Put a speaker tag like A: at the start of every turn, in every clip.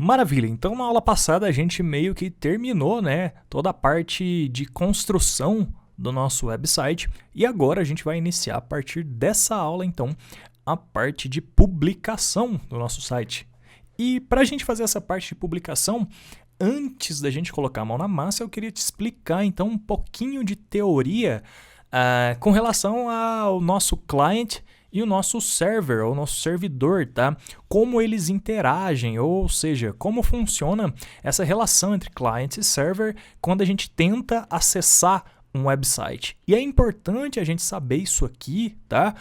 A: Maravilha, então na aula passada a gente meio que terminou, né, toda a parte de construção do nosso website e agora a gente vai iniciar a partir dessa aula então a parte de publicação do nosso site. E para a gente fazer essa parte de publicação, antes da gente colocar a mão na massa, eu queria te explicar então um pouquinho de teoria com relação ao nosso client e o nosso server, ou o nosso servidor, tá? Como eles interagem, ou seja, como funciona essa relação entre client e server quando a gente tenta acessar um website. E é importante a gente saber isso aqui, tá?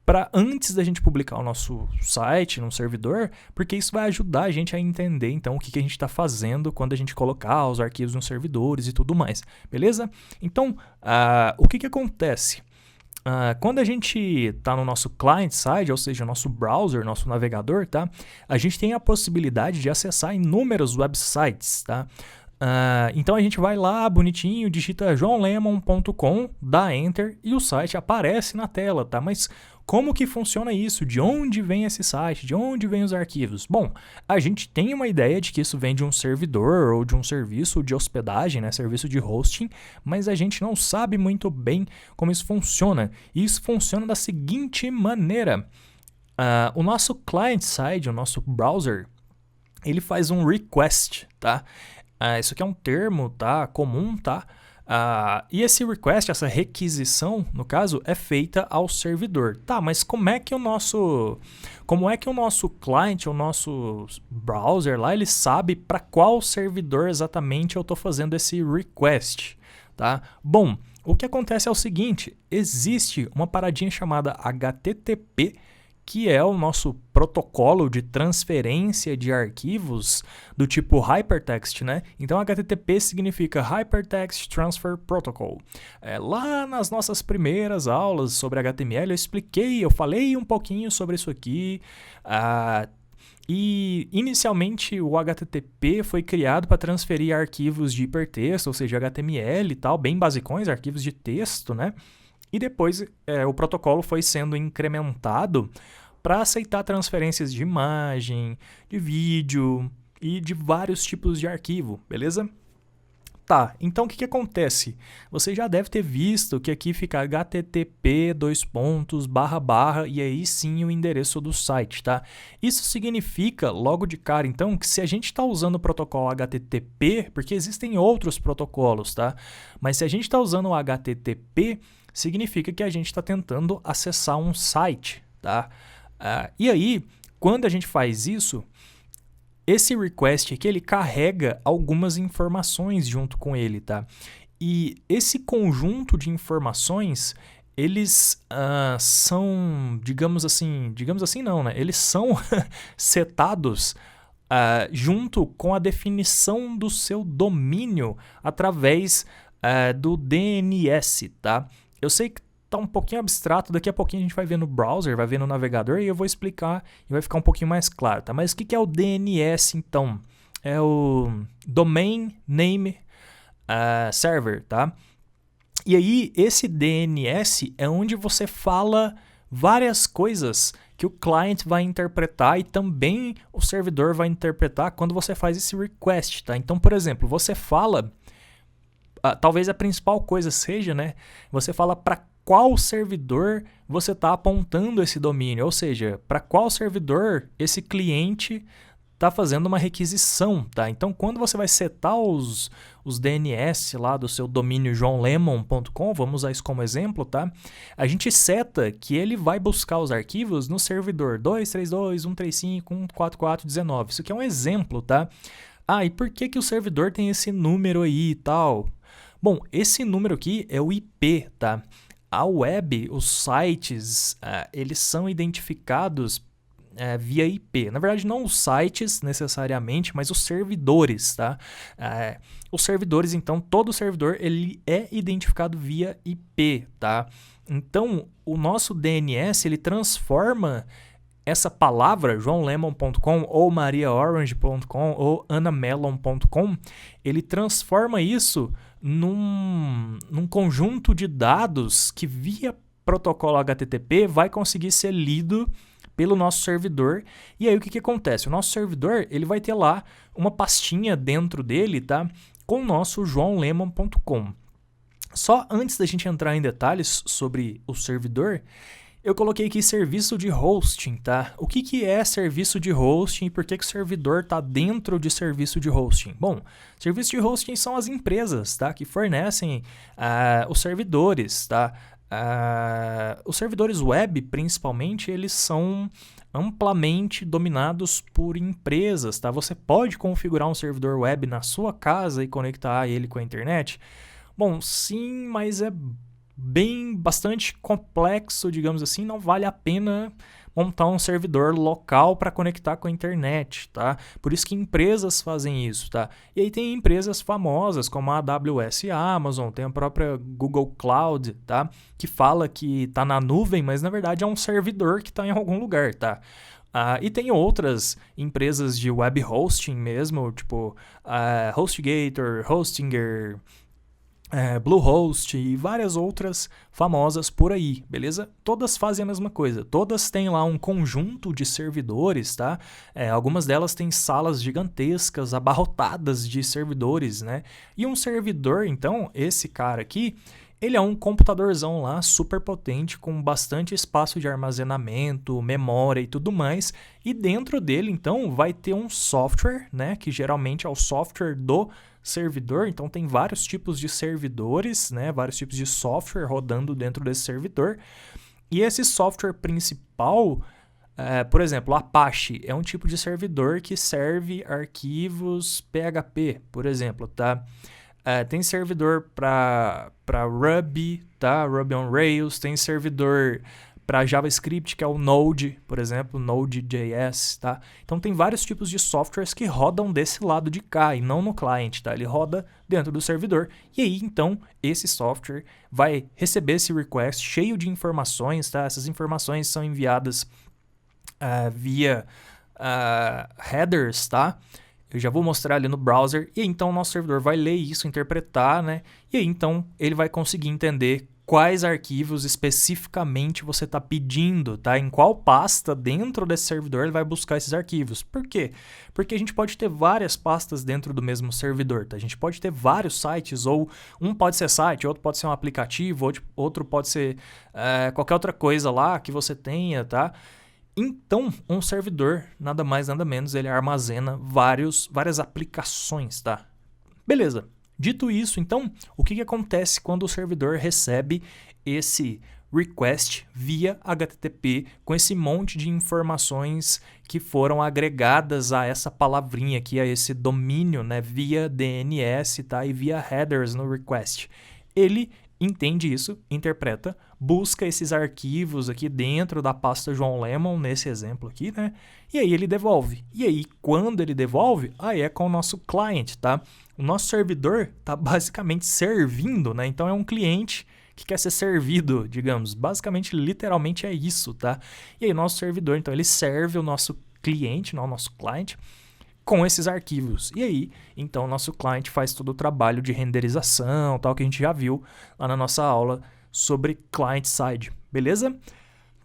A: Para antes da gente publicar o nosso site no servidor, porque isso vai ajudar a gente a entender então o que a gente está fazendo quando a gente colocar os arquivos nos servidores e tudo mais, beleza? Então, o que acontece? Quando a gente está no nosso client-side, ou seja, nosso browser, nosso navegador, tá? A gente tem a possibilidade de acessar inúmeros websites, tá? Então a gente vai lá bonitinho, digita joãolemon.com, dá Enter e o site aparece na tela, tá? Mas como que funciona isso? De onde vem esse site? De onde vem os arquivos? Bom, a gente tem uma ideia de que isso vem de um servidor ou de um serviço de hospedagem, né? Serviço de hosting, mas a gente não sabe muito bem como isso funciona. E isso funciona da seguinte maneira. O nosso client-side, o nosso browser, ele faz um request, tá? Isso aqui é um termo, tá? Comum, tá? E esse request, essa requisição, no caso, é feita ao servidor. Tá, mas como é que o nosso client, o nosso browser lá, ele sabe para qual servidor exatamente eu estou fazendo esse request, tá? Bom, o que acontece é o seguinte, existe uma paradinha chamada HTTP, que é o nosso protocolo de transferência de arquivos do tipo Hypertext, né? Então, HTTP significa Hypertext Transfer Protocol. Lá nas nossas primeiras aulas sobre HTML, eu falei um pouquinho sobre isso aqui. E inicialmente o HTTP foi criado para transferir arquivos de hipertexto, ou seja, HTML e tal, bem basicões, arquivos de texto, né? E depois o protocolo foi sendo incrementado para aceitar transferências de imagem, de vídeo e de vários tipos de arquivo, beleza? Tá, então o que acontece? Você já deve ter visto que aqui fica http:// e aí sim o endereço do site, tá? Isso significa, logo de cara, então, que se a gente está usando o protocolo HTTP, porque existem outros protocolos, tá? Mas se a gente está usando o HTTP, significa que a gente está tentando acessar um site, tá? E aí, quando a gente faz isso, esse request aqui, ele carrega algumas informações junto com ele, tá? E esse conjunto de informações, eles são, digamos assim não, né? Eles são setados junto com a definição do seu domínio através do DNS, tá? Eu sei que tá um pouquinho abstrato, daqui a pouquinho a gente vai ver no browser, vai ver no navegador e eu vou explicar e vai ficar um pouquinho mais claro, tá? Mas o que é o DNS, então? É o Domain Name Server, tá? E aí, esse DNS é onde você fala várias coisas que o client vai interpretar e também o servidor vai interpretar quando você faz esse request, tá? Então, por exemplo, você fala... talvez a principal coisa seja, né? Você fala para qual servidor você está apontando esse domínio, ou seja, para qual servidor esse cliente está fazendo uma requisição, tá? Então, quando você vai setar os DNS lá do seu domínio joãolemon.com, vamos usar isso como exemplo, tá? A gente seta que ele vai buscar os arquivos no servidor 232.135.144.19. Isso aqui é um exemplo, tá? E por que o servidor tem esse número aí e tal? Bom, esse número aqui é o IP, tá? A web, os sites, eles são identificados via IP. Na verdade, não os sites necessariamente, mas os servidores, tá? Os servidores, então, todo servidor ele é identificado via IP, tá? Então, o nosso DNS, ele transforma essa palavra, joãolemon.com ou mariaorange.com ou anamelon.com, ele transforma isso num conjunto de dados que via protocolo HTTP vai conseguir ser lido pelo nosso servidor. E aí o que acontece? O nosso servidor ele vai ter lá uma pastinha dentro dele, tá? Com o nosso joaolemon.com. Só antes da gente entrar em detalhes sobre o servidor, eu coloquei aqui serviço de hosting, tá? O que é serviço de hosting e por que o servidor está dentro de serviço de hosting? Bom, serviço de hosting são as empresas, tá? Que fornecem os servidores, tá? Os servidores web, principalmente, eles são amplamente dominados por empresas, tá? Você pode configurar um servidor web na sua casa e conectar ele com a internet? Bom, sim, mas é bastante complexo, digamos assim, não vale a pena montar um servidor local para conectar com a internet, tá? Por isso que empresas fazem isso, tá? E aí tem empresas famosas como a AWS e a Amazon, tem a própria Google Cloud, tá? Que fala que está na nuvem, mas na verdade é um servidor que está em algum lugar, tá? E tem outras empresas de web hosting mesmo, tipo HostGator, Hostinger, Bluehost e várias outras famosas por aí, beleza? Todas fazem a mesma coisa, todas têm lá um conjunto de servidores, tá? Algumas delas têm salas gigantescas, abarrotadas de servidores, né? E um servidor, então, esse cara aqui, ele é um computadorzão lá super potente, com bastante espaço de armazenamento, memória e tudo mais. E dentro dele, então, vai ter um software, né? Que geralmente é o software do servidor. Então, tem vários tipos de servidores, né? Vários tipos de software rodando dentro desse servidor. E esse software principal, por exemplo, Apache é um tipo de servidor que serve arquivos PHP, por exemplo, tá? Tem servidor para Ruby, tá? Ruby on Rails, tem servidor para JavaScript, que é o Node, por exemplo, Node.js, tá? Então tem vários tipos de softwares que rodam desse lado de cá e não no client, tá? Ele roda dentro do servidor. E aí, então, esse software vai receber esse request cheio de informações, tá? Essas informações são enviadas via headers, tá? Eu já vou mostrar ali no browser, e aí, então o nosso servidor vai ler isso, interpretar, né? E aí então ele vai conseguir entender quais arquivos especificamente você está pedindo, tá? Em qual pasta dentro desse servidor ele vai buscar esses arquivos. Por quê? Porque a gente pode ter várias pastas dentro do mesmo servidor, tá? A gente pode ter vários sites, ou um pode ser site, outro pode ser um aplicativo, outro pode ser qualquer outra coisa lá que você tenha, tá? Então, um servidor, nada mais, nada menos, ele armazena várias aplicações, tá? Beleza. Dito isso, então, o que acontece quando o servidor recebe esse request via HTTP com esse monte de informações que foram agregadas a essa palavrinha aqui, a esse domínio, né, via DNS, tá? E via headers no request. Ele entende isso, interpreta, busca esses arquivos aqui dentro da pasta João Lemon, nesse exemplo aqui, né? E aí ele devolve. E aí, quando ele devolve, aí é com o nosso client, tá? O nosso servidor está basicamente servindo, né? Então é um cliente que quer ser servido, digamos. Basicamente, literalmente é isso, tá? E aí o nosso servidor, então, ele serve o nosso cliente, não o nosso client, com esses arquivos. E aí, então, o nosso client faz todo o trabalho de renderização, tal, que a gente já viu lá na nossa aula sobre client-side, beleza?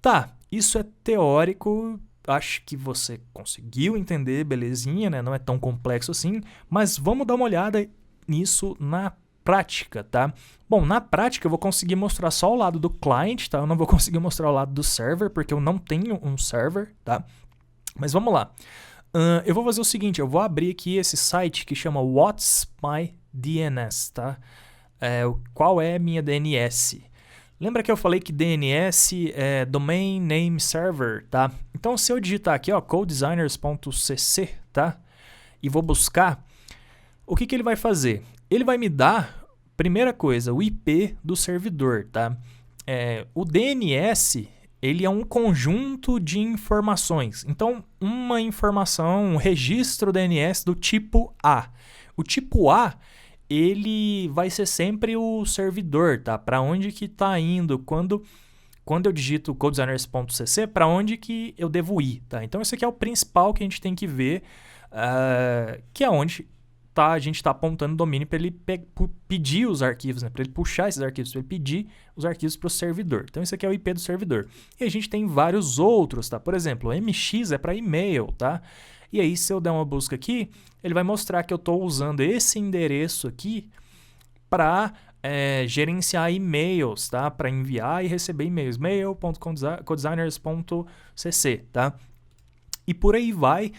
A: Tá, isso é teórico, acho que você conseguiu entender, belezinha, né? Não é tão complexo assim, mas vamos dar uma olhada nisso na prática, tá? Bom, na prática eu vou conseguir mostrar só o lado do client, tá? Eu não vou conseguir mostrar o lado do server, porque eu não tenho um server, tá? Mas vamos lá. Eu vou fazer o seguinte, eu vou abrir aqui esse site que chama What's My DNS, tá? Qual é minha DNS? Lembra que eu falei que DNS é Domain Name Server, tá? Então, se eu digitar aqui, ó, codedesigners.cc, tá? E vou buscar, o que ele vai fazer? Ele vai me dar, primeira coisa, o IP do servidor, tá? O DNS, ele é um conjunto de informações. Então, uma informação, um registro DNS do tipo A. O tipo A, ele vai ser sempre o servidor, tá? Para onde que está indo? Quando eu digito codedesigners.cc, para onde que eu devo ir, tá? Então, esse aqui é o principal que a gente tem que ver, que é onde a gente tá apontando o domínio para ele pedir os arquivos, né? Para ele puxar esses arquivos, para ele pedir os arquivos para o servidor. Então, isso aqui é o IP do servidor. E a gente tem vários outros, tá? Por exemplo, o MX é para e-mail, tá? E aí, se eu der uma busca aqui, ele vai mostrar que eu estou usando esse endereço aqui para gerenciar e-mails, tá? Para enviar e receber e-mails. mail.codesigners.cc, tá? E por aí vai.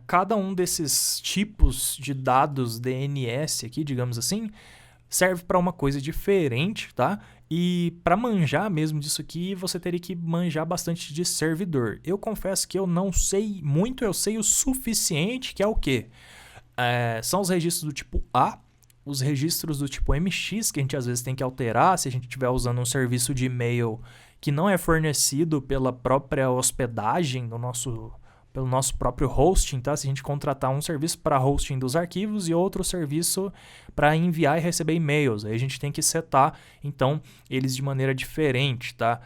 A: Cada um desses tipos de dados DNS aqui, digamos assim, serve para uma coisa diferente, tá? E para manjar mesmo disso aqui, você teria que manjar bastante de servidor. Eu confesso que eu não sei muito, eu sei o suficiente, que é o quê? São os registros do tipo A, os registros do tipo MX, que a gente às vezes tem que alterar se a gente estiver usando um serviço de e-mail que não é fornecido pela própria hospedagem pelo nosso próprio hosting, tá? Se a gente contratar um serviço para hosting dos arquivos e outro serviço para enviar e receber e-mails, aí a gente tem que setar, então, eles de maneira diferente, tá?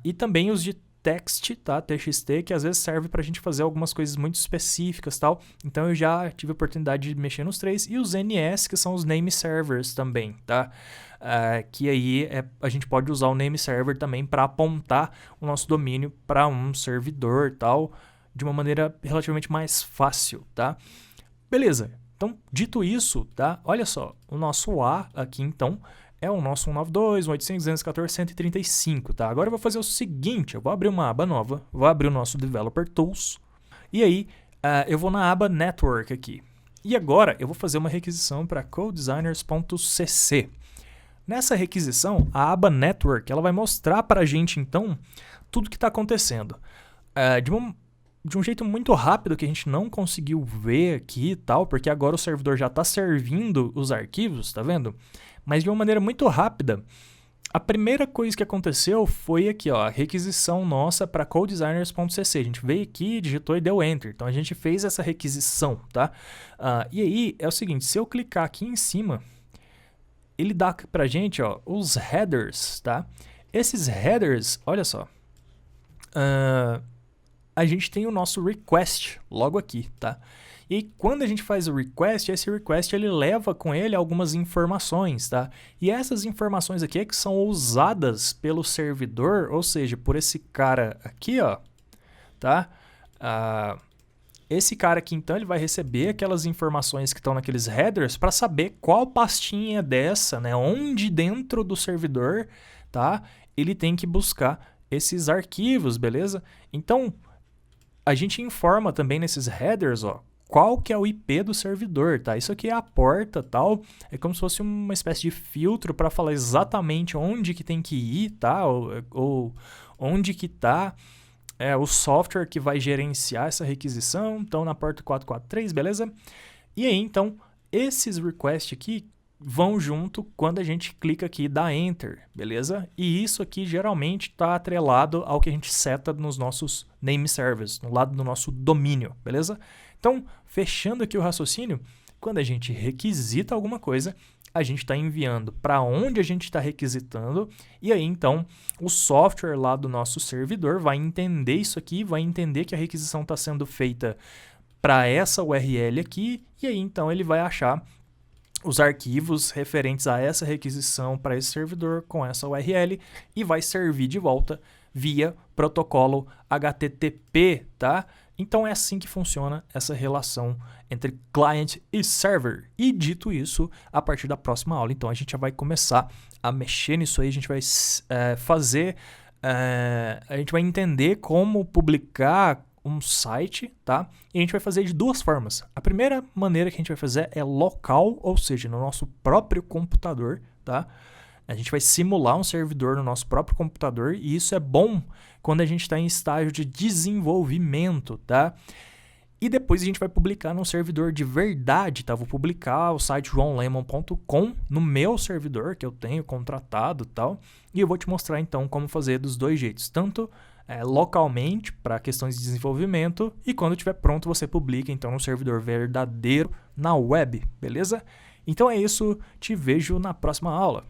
A: E também os de text, tá? TXT, que às vezes serve para a gente fazer algumas coisas muito específicas, tal. Então, eu já tive a oportunidade de mexer nos três. E os NS, que são os name servers também, tá? Que aí a gente pode usar o name server também para apontar o nosso domínio para um servidor, tal, de uma maneira relativamente mais fácil, tá? Beleza. Então, dito isso, tá? Olha só, o nosso A aqui, então, é o nosso 192.168.214.135, tá? Agora eu vou fazer o seguinte, eu vou abrir uma aba nova, vou abrir o nosso Developer Tools, e aí eu vou na aba Network aqui. E agora eu vou fazer uma requisição para codesigners.cc. Nessa requisição, a aba Network, ela vai mostrar para a gente, então, tudo que está acontecendo. De um jeito muito rápido que a gente não conseguiu ver aqui e tal, porque agora o servidor já está servindo os arquivos, tá vendo? Mas de uma maneira muito rápida, a primeira coisa que aconteceu foi aqui, ó, a requisição nossa para codesigners.cc. A gente veio aqui, digitou e deu Enter. Então a gente fez essa requisição, tá? E aí é o seguinte, se eu clicar aqui em cima, ele dá pra gente, ó, os headers, tá? Esses headers, olha só, a gente tem o nosso request logo aqui, tá? E aí, quando a gente faz o request, esse request ele leva com ele algumas informações, tá? E essas informações aqui é que são usadas pelo servidor, ou seja, por esse cara aqui, ó, tá? Esse cara aqui, então, ele vai receber aquelas informações que estão naqueles headers para saber qual pastinha dessa, né? Onde dentro do servidor, tá? Ele tem que buscar esses arquivos, beleza? Então, a gente informa também nesses headers, ó, qual que é o IP do servidor, tá? Isso aqui é a porta, tal, é como se fosse uma espécie de filtro para falar exatamente onde que tem que ir, tá? Ou onde que tá o software que vai gerenciar essa requisição, então na porta 443, beleza? E aí, então, esses requests aqui vão junto quando a gente clica aqui e dá Enter, beleza? E isso aqui geralmente está atrelado ao que a gente seta nos nossos name servers, no lado do nosso domínio, beleza? Então, fechando aqui o raciocínio, quando a gente requisita alguma coisa, a gente está enviando para onde a gente está requisitando, e aí então o software lá do nosso servidor vai entender isso aqui, vai entender que a requisição está sendo feita para essa URL aqui, e aí então ele vai achar os arquivos referentes a essa requisição para esse servidor com essa URL e vai servir de volta via protocolo HTTP, tá? Então é assim que funciona essa relação entre client e server. E dito isso, a partir da próxima aula, então a gente já vai começar a mexer nisso aí, a gente vai a gente vai entender como publicar um site, tá? E a gente vai fazer de duas formas. A primeira maneira que a gente vai fazer é local, ou seja, no nosso próprio computador, tá? A gente vai simular um servidor no nosso próprio computador e isso é bom quando a gente está em estágio de desenvolvimento, tá? E depois a gente vai publicar num servidor de verdade, tá? Vou publicar o site joãolemon.com no meu servidor que eu tenho contratado e tal. E eu vou te mostrar então como fazer dos dois jeitos, tanto localmente para questões de desenvolvimento e quando estiver pronto você publica então no servidor verdadeiro na web, beleza? Então é isso, te vejo na próxima aula.